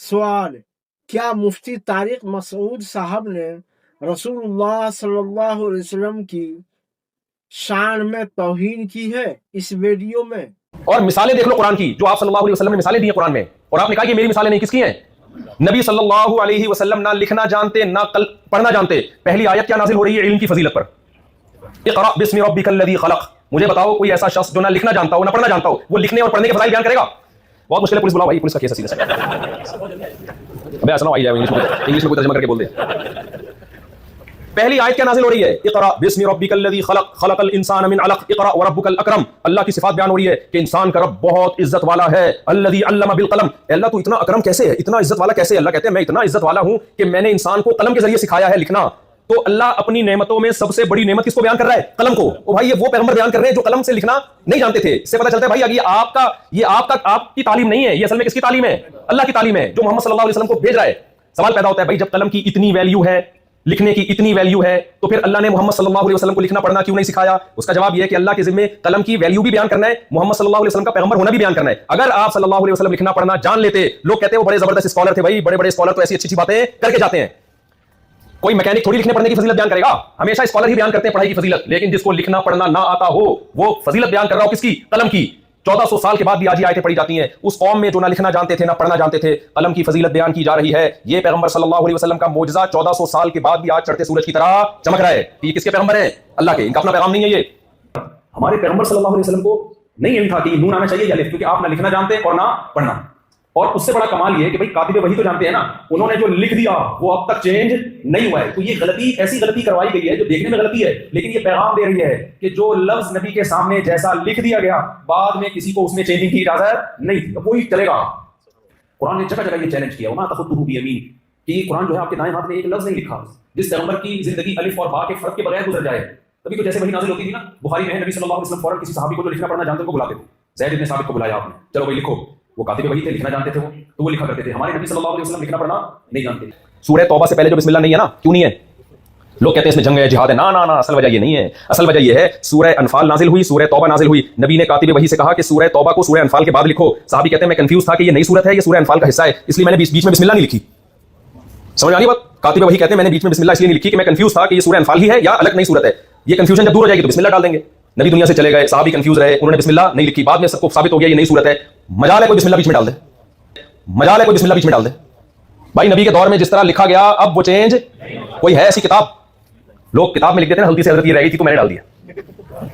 سوال: کیا مفتی طارق مسعود صاحب نے رسول اللہ صلی اللہ علیہ وسلم کی شان میں توہین کی ہے اس ویڈیو میں؟ اور مثالیں دیکھ لو قرآن کی، جو آپ صلی اللہ علیہ وسلم نے مثالیں دی ہیں قرآن میں، اور آپ نے کہا کہ میری مثالیں نہیں، کس کی ہیں؟ نبی صلی اللہ علیہ وسلم نہ لکھنا جانتے نہ پڑھنا جانتے. پہلی آیت کیا نازل ہو رہی ہے علم کی فضیلت پر؟ اقرأ بسم ربک الذی خلق. مجھے بتاؤ کوئی ایسا شخص جو نہ لکھنا جانتا ہو نہ پڑھنا جانتا ہو، وہ لکھنے اور پڑھنے کے فضائل بیان کرے گا؟ بہت مشکل ہے. پولیس بلاؤ بھائی، پولیس کا کیس ہے سیدھا. ابے ایسا نہ آئی جائے انگلش میں کوئی ترجمہ کر کے بول دے. پہلی آیت کیا نازل ہو رہی ہے؟ اقرأ بسم ربک الذی خلق خلق الانسان من علق اقرأ وربک الاکرم. اللہ کی صفات بیان ہو رہی ہے کہ انسان کا رب بہت عزت والا ہے. الذی علم بالقلم. اللہ تو اتنا اکرم کیسے ہے، اتنا عزت والا کیسے ہے؟ اللہ کہتے ہیں میں اتنا عزت والا ہوں کہ میں نے انسان کو قلم کے ذریعے سکھایا ہے لکھنا. تو اللہ اپنی نعمتوں میں سب سے بڑی نعمت کس کو بیان کر رہا ہے؟ قلم کو. او بھائی، یہ وہ پیغمبر بیان کر رہے ہیں جو قلم سے لکھنا نہیں جانتے تھے. اس سے پتہ چلتا ہے بھائی یہ آپ کی تعلیم نہیں ہے، یہ اصل میں کس کی تعلیم ہے؟ اللہ کی تعلیم ہے جو محمد صلی اللہ علیہ وسلم کو بھیج رہا ہے. سوال پیدا ہوتا ہے بھائی، جب قلم کی اتنی ویلیو ہے، لکھنے کی اتنی ویلیو ہے، تو پھر اللہ نے محمد صلی اللہ علیہ وسلم کو لکھنا پڑھنا کیوں نہیں سکھایا؟ اس کا جواب یہ ہے کہ اللہ کے ذمے قلم کی ویلیو بھی بیان کرنا ہے، محمد صلی اللہ علیہ وسلم کا پیغمبر ہونا بھی بیان کرنا ہے. اگر آپ صلی اللہ علیہ وسلم لکھنا پڑھنا جان لیتے، لوگ کہتے ہیں وہ بڑے زبردست اسکالر تھے. بھائی بڑے بڑے اسکالر تو ایسی اچھی باتیں کر کے جاتے ہیں. کوئی میکینک تھوڑی لکھنے پڑھنے کی فضیلت بیان کرے گا. ہمیشہ اسکالر ہی بیان کرتے ہیں پڑھائی کی فضیلت، لیکن جس کو لکھنا پڑھنا نہ آتا ہو وہ فضیلت بیان کر رہا ہو کس کی؟ قلم کی. 1400 سال کے بعد بھی آج یہ آیتیں پڑھی جاتی ہیں. اس قوم میں جو نہ لکھنا جانتے تھے نہ پڑھنا جانتے تھے، قلم کی فضیلت بیان کی جا رہی ہے. یہ پیغمبر صلی اللہ علیہ وسلم کا معجزہ 1400 سال کے بعد بھی آج چڑھتے سورج کی طرح چمک رہا ہے. یہ کس کے پیغمبر ہیں؟ اللہ کے. ان کا اپنا پیغام نہیں ہے. یہ ہمارے پیغمبر صلی اللہ علیہ وسلم کو نہیں علم تھا کہ نون آنا چاہیے یا الف، کیونکہ آپ نہ لکھنا جانتے اور نہ پڑھنا. اور اس سے بڑا کمال یہ ہے کہ بھائی کاتب وحی تو جانتے ہیں نا، انہوں نے جو لکھ دیا وہ اب تک چینج نہیں ہوا ہے. تو یہ غلطی ایسی غلطی کروائی گئی ہے جو دیکھنے میں غلطی ہے، لیکن یہ پیغام دے رہی ہے کہ جو لفظ نبی کے سامنے جیسا لکھ دیا گیا، بعد میں کسی کو اس میں چینجنگ کی اجازت نہیں تھی، وہی چلے گا. قرآن نے جگہ جگہ یہ چیلنج کیا، وما تخطه بیمین، کہ یہ قرآن جو ہے آپ کے دائیں ہاتھ میں ایک لفظ نہیں لکھا. جس پیغمبر کی زندگی الف اور با کے فرق کے بغیر گزر جائے. تبھی تو جیسے وہی نازل ہوتی تھی نا، بخاری میں ہے نبی صلی اللہ علیہ وسلم فوراً کسی صحابی کو جو لکھنا پڑھنا جانتے ان کو بلاتے تھے. زید بن ثابت کو بلایا آپ نے، چلو بھائی لکھو. وہ کاتب وحی تھے، لکھنا جانتے تھے، وہ تو وہ لکھا کرتے تھے. ہمارے نبی صلی اللہ علیہ وسلم لکھنا پڑھنا نہیں جانتے. سورہ توبہ سے پہلے جو بسم اللہ نہیں ہے نا، کیوں نہیں ہے؟ لوگ کہتے ہیں اس میں جنگ ہے، جہاد ہے. نا نا نا، اصل وجہ یہ نہیں ہے. اصل وجہ یہ ہے سورہ انفال نازل ہوئی، سورہ توبہ نازل ہوئی. نبی نے کاتب وحی سے کہا کہ سورہ توبہ کو سورہ انفال کے بعد لکھو. صحابی کہتے ہیں میں کنفیوز تھا کہ یہ نئی سورت ہے، یہ سورہ انفال کا حصہ ہے، اس لیے میں نے بیچ میں بسم اللہ نہیں لکھی. سمجھ آئی بات؟ کاتب وحی کہتے ہیں میں نے بیچ میں بسم اللہ اس لیے نہیں لکھی کہ میں کنفیوز تھا کہ یہ سورہ انفال ہی ہے یا الگ نئی سورت ہے. یہ کنفیوژن جب دور ہو جائے گی تو بسم اللہ ڈال دیں گے. نبی دنیا سے چلے گئے، صحابی کنفیوز رہے، انہوں نے بسم اللہ نہیں لکھی. بعد میں سب کو ثابت ہو گیا یہ نئی سورت ہے. مجال ہے کوئی بسم اللہ بیچ میں ڈال دے، مجال ہے کوئی بسم اللہ بیچ میں ڈال دے. بھائی نبی کے دور میں جس طرح لکھا گیا اب وہ چینج کوئی ہے ایسی کتاب؟ لوگ کتاب میں لکھ دیتے ہیں ہلکی سے حضرت یہ رہ گئی تھی تو میں نے ڈال دیا.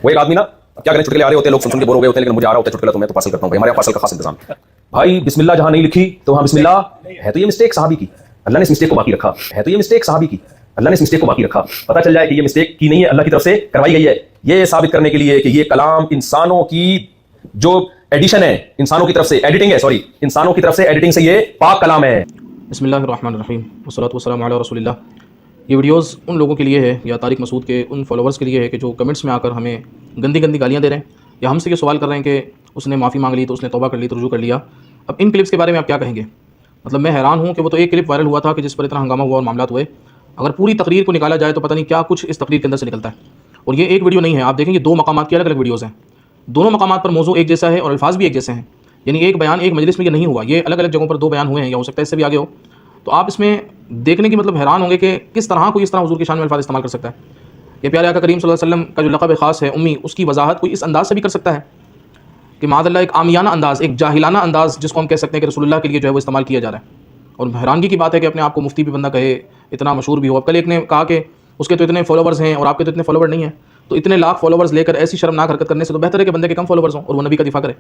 وہ ایک آدمی نا کیا کریں، چٹکلے آ رہے ہوتے ہیں، لوگ سن کے بور ہو گئے ہوتے ہیں، لیکن مجھے آ رہا ہوتا ہے چٹکلا تو میں تو پارسل کرتا ہوں. بھائی ہمارے پارسل کا خاص انتظام. بھائی بسم اللہ جہاں نہیں لکھی تو وہاں بسم اللہ ہے، تو یہ مسٹیک صحابی کی، اللہ نے اس مسٹیک کو باقی رکھا ہے. تو یہ مسٹیک صحابی کی، اللہ نے اس مسٹیک کو باقی رکھا. پتہ چل جائے کہ یہ مسٹیک کی نہیں ہے، اللہ کی طرف سے کروائی گئی ہے. یہ ثابت کرنے کے لیے کہ یہ کلام انسانوں کی جو ایڈیشن ہے، انسانوں کی طرف سے ایڈیٹنگ ہے، سوری انسانوں کی طرف سے ایڈیٹنگ سے یہ پاک کلام ہے. بسم اللہ الرحمن الرحیم والصلاۃ والسلام علی رسول اللہ. یہ ویڈیوز ان لوگوں کے لیے ہے یا طارق مسعود کے ان فالوورز کے لیے ہے کہ جو کمنٹس میں آ کر ہمیں گندی گندی گالیاں دے رہے ہیں یا ہم سے یہ سوال کر رہے ہیں کہ اس نے معافی مانگ لی تو اس نے توبہ کر لی تو رجوع کر لیا. اب ان کلپس کے بارے میں آپ کیا کہیں گے؟ مطلب میں حیران ہوں کہ وہ تو ایک کلپ وائرل ہوا تھا کہ جس پر اتنا ہنگامہ ہوا اور معاملات ہوئے. اگر پوری تقریر کو نکالا جائے تو پتہ نہیں کیا کچھ اس تقریر کے اندر سے نکلتا ہے. اور یہ ایک ویڈیو نہیں ہے، آپ دیکھیں یہ 2 مقامات کی الگ الگ ویڈیوز ہیں. دونوں مقامات پر موضوع ایک جیسا ہے اور الفاظ بھی ایک جیسے ہیں. یعنی ایک بیان ایک مجلس میں یہ نہیں ہوا، یہ الگ الگ جگہوں پر 2 بیان ہوئے ہیں، یا ہو سکتا ہے اس سے بھی آگے ہو. تو آپ اس میں دیکھنے کی مطلب حیران ہوں گے کہ کس طرح کوئی اس طرح حضور کی شان میں الفاظ استعمال کر سکتا ہے. یہ پیارے آقا کریم صلی اللہ علیہ وسلم کا جو لقب خاص ہے امی، اس کی وضاحت کوئی اس انداز سے بھی کر سکتا ہے کہ معاذ اللہ ایک عامیانہ انداز، ایک جاہلانہ انداز جس کو ہم کہہ سکتے ہیں کہ رسول اللہ کے لیے جو ہے وہ استعمال کیا جا رہا ہے. اور حیرانگی کی بات ہے کہ اپنے آپ کو مفتی بھی بندہ کہے، اتنا مشہور بھی ہو. اب کل ایک نے کہا کہ اس کے تو اتنے فالوورز ہیں اور آپ کے تو اتنے فالوور نہیں ہیں، تو اتنے لاکھ فالوورز لے کر ایسی شرمناک حرکت کرنے سے تو بہتر ہے کہ بندے کے کم فالوورز ہوں اور وہ نبی کا دفاع کرے.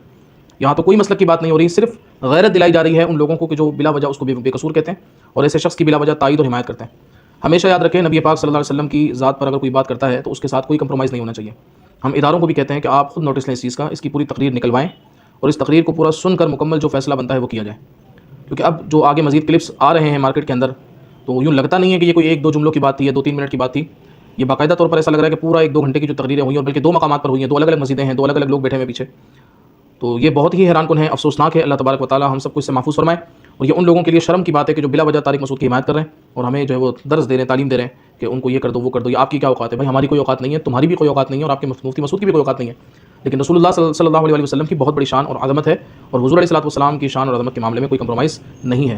یہاں تو کوئی مسلک کی بات نہیں ہو رہی، صرف غیرت دلائی جا رہی ہے ان لوگوں کو کہ جو بلا وجہ اس کو بے قصور کہتے ہیں اور ایسے شخص کی بلا وجہ تائید اور حمایت کرتے ہیں. ہمیشہ یاد رکھیں نبی پاک صلی اللہ علیہ وسلم کی ذات پر اگر کوئی بات کرتا ہے تو اس کے ساتھ کوئی کمپرومائز نہیں ہونا چاہیے. ہم اداروں کو بھی کہتے ہیں کہ آپ خود نوٹس لیں اس چیز کا، اس کی پوری تقریر نکلوائیں اور اس تقریر کو پورا سن کر مکمل جو فیصلہ بنتا ہے وہ کیا جائے. کیونکہ اب جو آگے مزید کلپس آ رہے ہیں مارکیٹ کے اندر تو یوں لگتا نہیں ہے کہ یہ کوئی 1-2 جملوں کی بات تھی یا 2-3 منٹ کی بات تھی. یہ باقاعدہ طور پر ایسا لگ رہا ہے کہ پورا 1-2 گھنٹے کی جو تقریریں ہوئی اور بلکہ 2 مقامات پر ہوئی ہیں، 2 الگ الگ مسجدیں ہیں، 2 الگ الگ لوگ بیٹھے ہوئے پیچھے. تو یہ بہت ہی حیران کن ہے، افسوسناک ہے. اللہ تبارک و تعالی ہم سب کو اس سے محفوظ فرمائے. اور یہ ان لوگوں کے لیے شرم کی بات ہے کہ جو بلا وجہ طارق مسعود کی حمایت کر رہے ہیں اور ہمیں جو ہے وہ درس دے رہے ہیں، تعلیم دے رہے ہیں کہ ان کو یہ کر دو وہ کر دو. یہ آپ کی کیا اوقات ہے؟ بھائی ہماری کوئی اوقات نہیں ہے، تمہاری بھی کوئی اوقات نہیں ہے اور آپ کے مفتی مسعود کی بھی کوئی اوقات نہیں ہے. لیکن رسول اللہ صلی اللہ علیہ وسلم کی بہت بڑی شان اور عظمت ہے اور حضور علیہ الصلوۃ والسلام کی شان اور عظمت کے معاملے میں کوئی کمپرومائز نہیں ہے.